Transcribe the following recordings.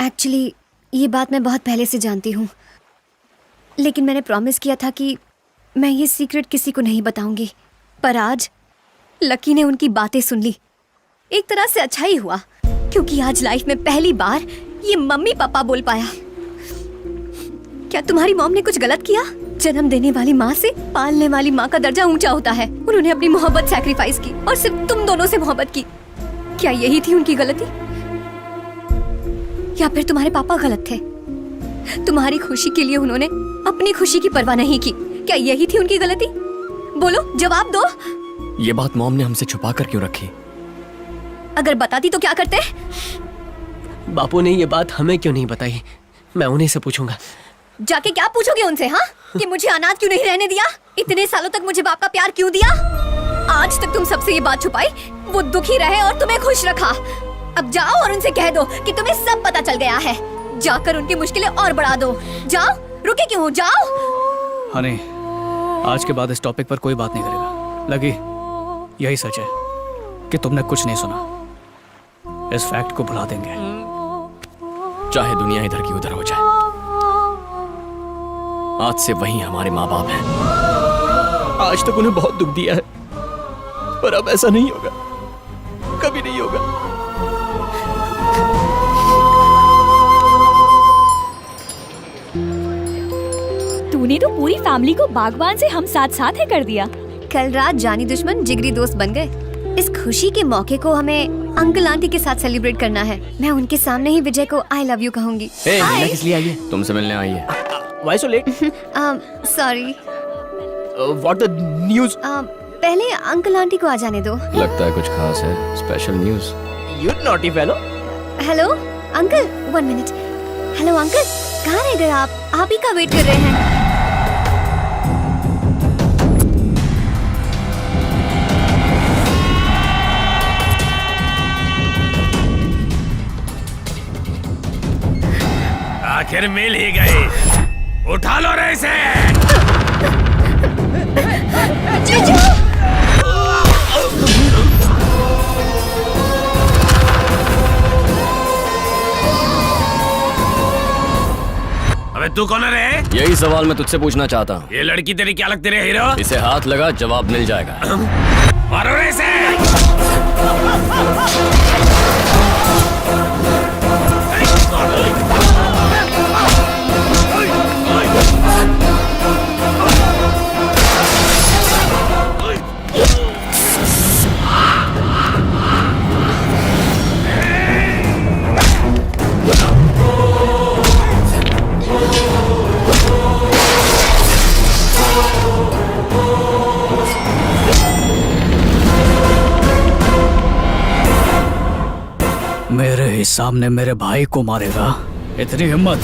Actually ये बात मैं बहुत पहले से जानती हूँ, लेकिन मैंने प्रॉमिस किया था कि मैं ये सीक्रेट किसी को नहीं बताऊंगी। पर आज लकी ने उनकी बातें सुन ली। एक तरह से अच्छा ही हुआ, क्योंकि आज लाइफ में पहली बार ये मम्मी पापा बोल पाया। क्या तुम्हारी मॉम ने कुछ गलत किया? जन्म देने वाली माँ से पालने वाली माँ का दर्जा ऊंचा होता है। उन्होंने अपनी मोहब्बत सैक्रिफाइस की और सिर्फ तुम दोनों से मोहब्बत की। क्या यही थी उनकी गलती, या फिर तुम्हारे पापा गलत थे? तुम्हारी खुशी के लिए उन्होंने अपनी खुशी की परवाह नहीं की। क्या यही थी उनकी गलती? बोलो, जवाब दो। ये बात मॉम ने हमसे छुपा कर क्यों रखी? अगर बताती तो क्या करते? बापू ने ये बात हमें क्यों नहीं बताई? मैं उन्हीं से पूछूंगा। जाके क्या पूछोगे उनसे? हाँ, कि मुझे अनाथ क्यों नहीं रहने दिया? इतने सालों तक मुझे बाप का प्यार क्यों दिया? आज तक तुम सबसे ये बात छुपाई, वो दुखी रहे और तुम्हें खुश रखा। अब जाओ और उनसे कह दो कि तुम्हें सब पता चल गया है। जाकर उनकी मुश्किलें और बढ़ा दो। जाओ, रुके क्यों हो? जाओ। हनी, आज के बाद इस टॉपिक पर कोई बात नहीं करेगा। लगी, यही सच है कि तुमने कुछ नहीं सुना। इस फैक्ट को भुला देंगे, चाहे दुनिया इधर की उधर हो जाए। आज से वही हमारे माँ बाप हैं। आज तक उन्हें बहुत दुख दिया है, पर अब ऐसा नहीं होगा, कभी नहीं होगा। तूने तो पूरी फैमिली को बागबान से हम साथ साथ है कर दिया। कल रात जानी दुश्मन जिगरी दोस्त बन गए। इस खुशी के मौके को हमें अंकल आंटी के साथ सेलिब्रेट करना है। मैं उनके सामने ही विजय को आई लव यू कहूंगी। मीना किस लिए आई है? तुमसे मिलने आई है। Why so late? Sorry. What the news? पहले अंकल आंटी को आ जाने दो। लगता है कुछ खास है, special news. You naughty fellow. Hello uncle, 1 minute. Hello uncle, कहाँ रह गए आप ही का वेट कर रहे हैं। आखिर मिल ही गई। उठा लो रे इसे। अबे तू कौन है रे? यही सवाल मैं तुझसे पूछना चाहता हूँ। ये लड़की तेरी क्या लगती रे हीरो? इसे हाथ लगा, जवाब मिल जाएगा। मारो रे इसे। मेरे ही सामने मेरे भाई को मारेगा? इतनी हिम्मत?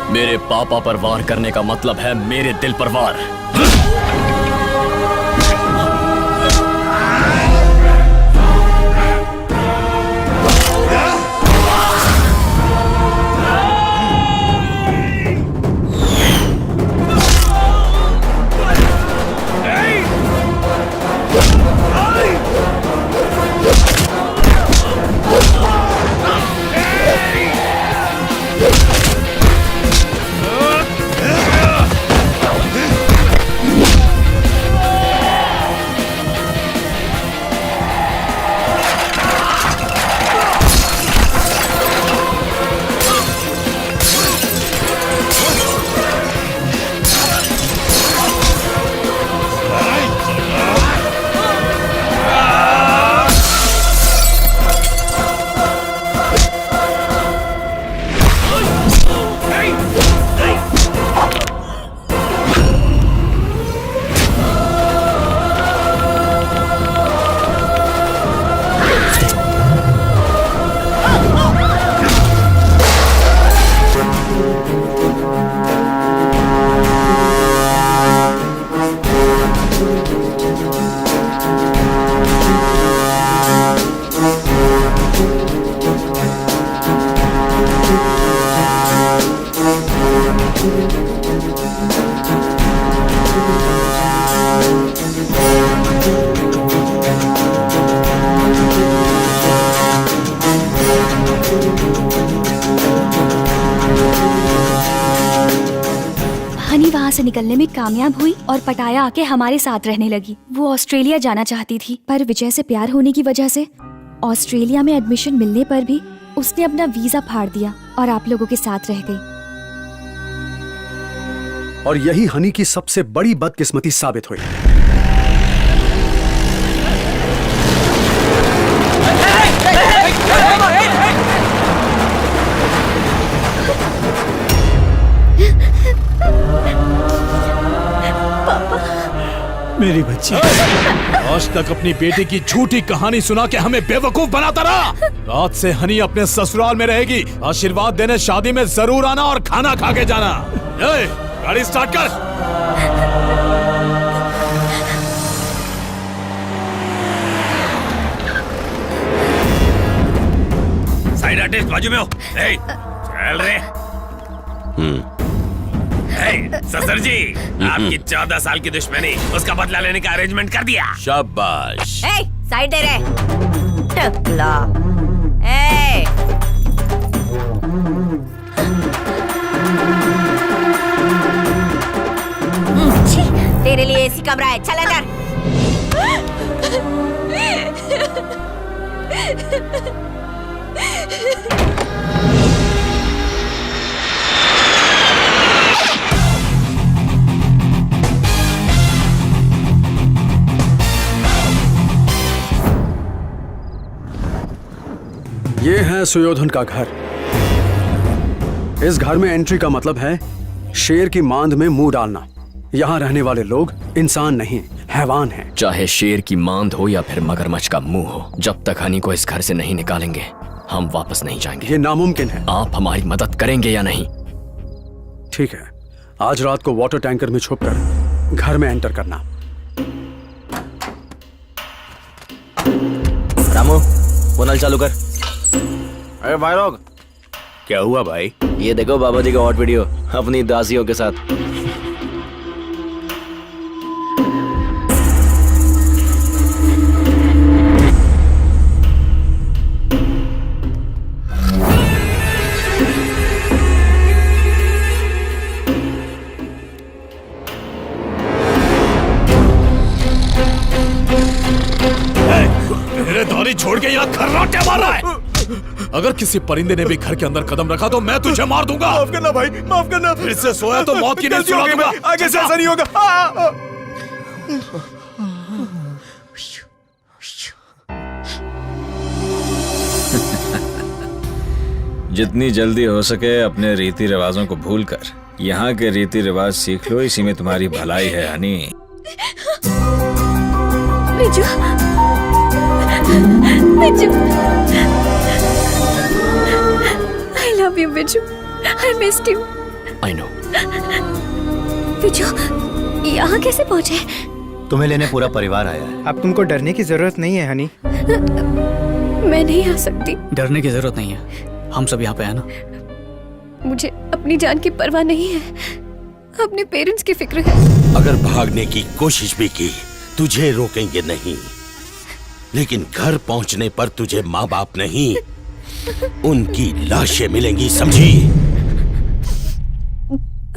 मेरे पापा पर वार करने का मतलब है मेरे दिल पर वार। से निकलने में कामयाब हुई और पटाया आके हमारे साथ रहने लगी। वो ऑस्ट्रेलिया जाना चाहती थी, पर विजय से प्यार होने की वजह से ऑस्ट्रेलिया में एडमिशन मिलने पर भी उसने अपना वीजा फाड़ दिया और आप लोगों के साथ रह गई। और यही हनी की सबसे बड़ी बदकिस्मती साबित हुई। मेरी बच्ची आज तक अपनी बेटी की झूठी कहानी सुना के हमें बेवकूफ बनाता रहा। रात से हनी अपने ससुराल में रहेगी। आशीर्वाद देने शादी में जरूर आना और खाना खा के जाना। गाड़ी स्टार्ट कर। साइड आर्टिस्ट बाजू में हो। चल रे। ससुर जी, आपकी 14 साल की दुश्मनी, उसका बदला लेने का अरेंजमेंट कर दिया। शाबाश। साइड दे रहे टकला। तेरे लिए एसी कमरा है, चल अंदर। ये है सुयोधन का घर। इस घर में एंट्री का मतलब है शेर की मांद में मुंह डालना। यहाँ रहने वाले लोग इंसान नहीं, हैवान हैं। चाहे शेर की मांद हो या फिर मगरमच्छ का मुंह हो, जब तक हनी को इस घर से नहीं निकालेंगे हम वापस नहीं जाएंगे। ये नामुमकिन है। आप हमारी मदद करेंगे या नहीं? ठीक है, आज रात को वाटर टैंकर में छुपकर घर में एंटर करना। रामू, वो नल चालू कर। अरे भाई लोग, क्या हुआ भाई? ये देखो बाबा जी का हॉट वीडियो अपनी दासियों के साथ। मेरे दौरी छोड़ के यहाँ खर्राटे मार रहा है। अगर किसी परिंदे ने भी घर के अंदर कदम रखा तो मैं तुझे मार दूंगा। माफ करना भाई, माफ करना। फिर से सोया तो मौत की नींद सुला दूंगा। आगे से ऐसा नहीं होगा। जितनी जल्दी हो सके अपने रीति रिवाजों को भूलकर यहाँ के रीति रिवाज सीख लो, इसी में तुम्हारी भलाई है Honey. Biju, Biju, I love you, Biju. I missed you। I know। Biju, यहाँ कैसे पहुँचे? तुम्हें लेने पूरा परिवार आया है। अब तुमको डरने की जरूरत नहीं है हनी। मैं नहीं आ सकती। डरने की जरूरत नहीं है, हम सब यहाँ पे हैं ना। मुझे अपनी जान की परवाह नहीं है, अपने पेरेंट्स की फिक्र है। अगर भागने की कोशिश भी की तुझे रोकेंगे नहीं, लेकिन घर पहुंचने पर तुझे माँ बाप नहीं उनकी लाशें मिलेंगी, समझी?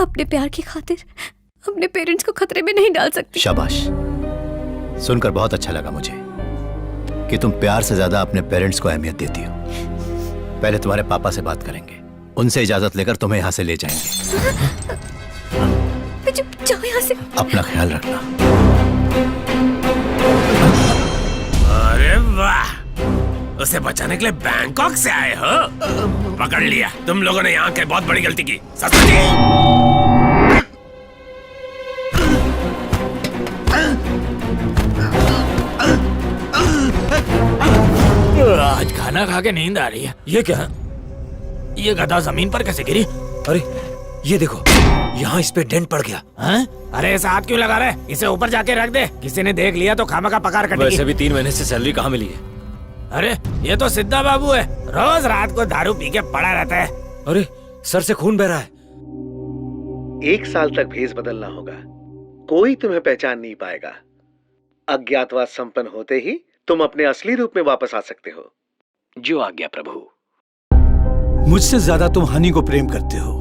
अपने प्यार की खातिर अपने पेरेंट्स को खतरे में नहीं डाल सकती। शाबाश, सुनकर बहुत अच्छा लगा मुझे कि तुम प्यार से ज्यादा अपने पेरेंट्स को अहमियत देती हो। पहले तुम्हारे पापा से बात करेंगे, उनसे इजाजत लेकर तुम्हें यहाँ से ले जाएंगे। जाओ यहाँ से। अपना ख्याल रखना। अरे वाह, उसे बचाने के लिए बैंकॉक से आए हो? पकड़ लिया। तुम लोगों ने यहाँ के बहुत बड़ी गलती की। ससुर जी, आज खाना खा के नींद आ रही है। ये क्या? ये गधा जमीन पर कैसे गिरी? अरे ये देखो, यहाँ इस पे डेंट पड़ गया। हैं? अरे ऐसा हाथ क्यों लगा रहे? इसे ऊपर जाके रख दे, किसी ने देख लिया तो खामा का पकार कटेगी। वैसे भी 3 महीने से सैलरी कहाँ मिली है? अरे ये तो सिद्धा बाबू है, रोज रात को दारू पी के पड़ा रहता है। अरे सर से खून बह रहा है। 1 साल तक भेष बदलना होगा, कोई तुम्हें पहचान नहीं पाएगा। अज्ञातवास संपन्न होते ही तुम अपने असली रूप में वापस आ सकते हो। जो आज्ञा प्रभु। मुझसे ज्यादा तुम हनी को प्रेम करते हो।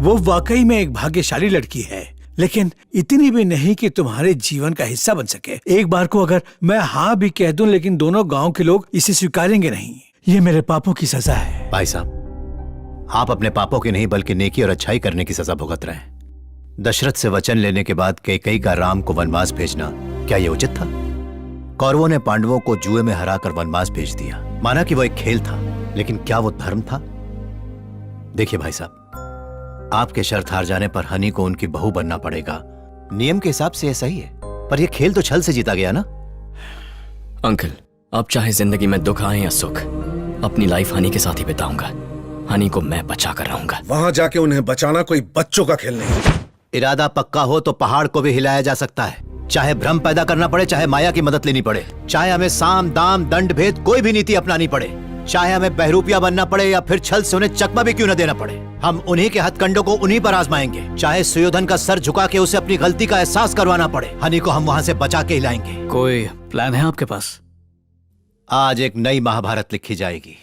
वो वाकई में एक भाग्यशाली लड़की है, लेकिन इतनी भी नहीं कि तुम्हारे जीवन का हिस्सा बन सके। एक बार को अगर मैं हाँ भी कह दूं, लेकिन दोनों गांव के लोग इसे स्वीकारेंगे नहीं। ये मेरे पापों की सजा है। भाई साहब, आप अपने पापों की नहीं बल्कि नेकी और अच्छाई करने की सजा भुगत रहे हैं। दशरथ से वचन लेने के बाद कैकेयी का राम को वनवास भेजना, क्या यह उचित था? कौरवों ने पांडवों को जुए में हराकर वनवास भेज दिया। माना कि वो एक खेल था, लेकिन क्या वो धर्म था? देखिए भाई साहब, आपके शर्त हार जाने पर हनी को उनकी बहू बनना पड़ेगा। नियम के हिसाब से यह सही है, पर यह खेल तो छल से जीता गया ना। अंकल, आप चाहे जिंदगी में दुख आए या सुख, अपनी लाइफ हनी के साथ ही बिताऊंगा। हनी को मैं बचा कर रहूंगा। वहां जाके उन्हें बचाना कोई बच्चों का खेल नहीं। इरादा पक्का हो तो पहाड़ को भी हिलाया जा सकता है। चाहे भ्रम पैदा करना पड़े, चाहे माया की मदद लेनी पड़े, चाहे हमें साम दाम दंड भेद कोई भी नीति अपनानी पड़े, चाहे हमें बहरूपिया बनना पड़े या फिर छल से उन्हें चकमा भी क्यों न देना पड़े, हम उन्हीं के हथकंडों को उन्हीं पर आजमाएंगे। चाहे सुयोधन का सर झुका के उसे अपनी गलती का एहसास करवाना पड़े, हनी को हम वहां से बचा के हिलाएंगे। कोई प्लान है आपके पास? आज एक नई महाभारत लिखी जाएगी।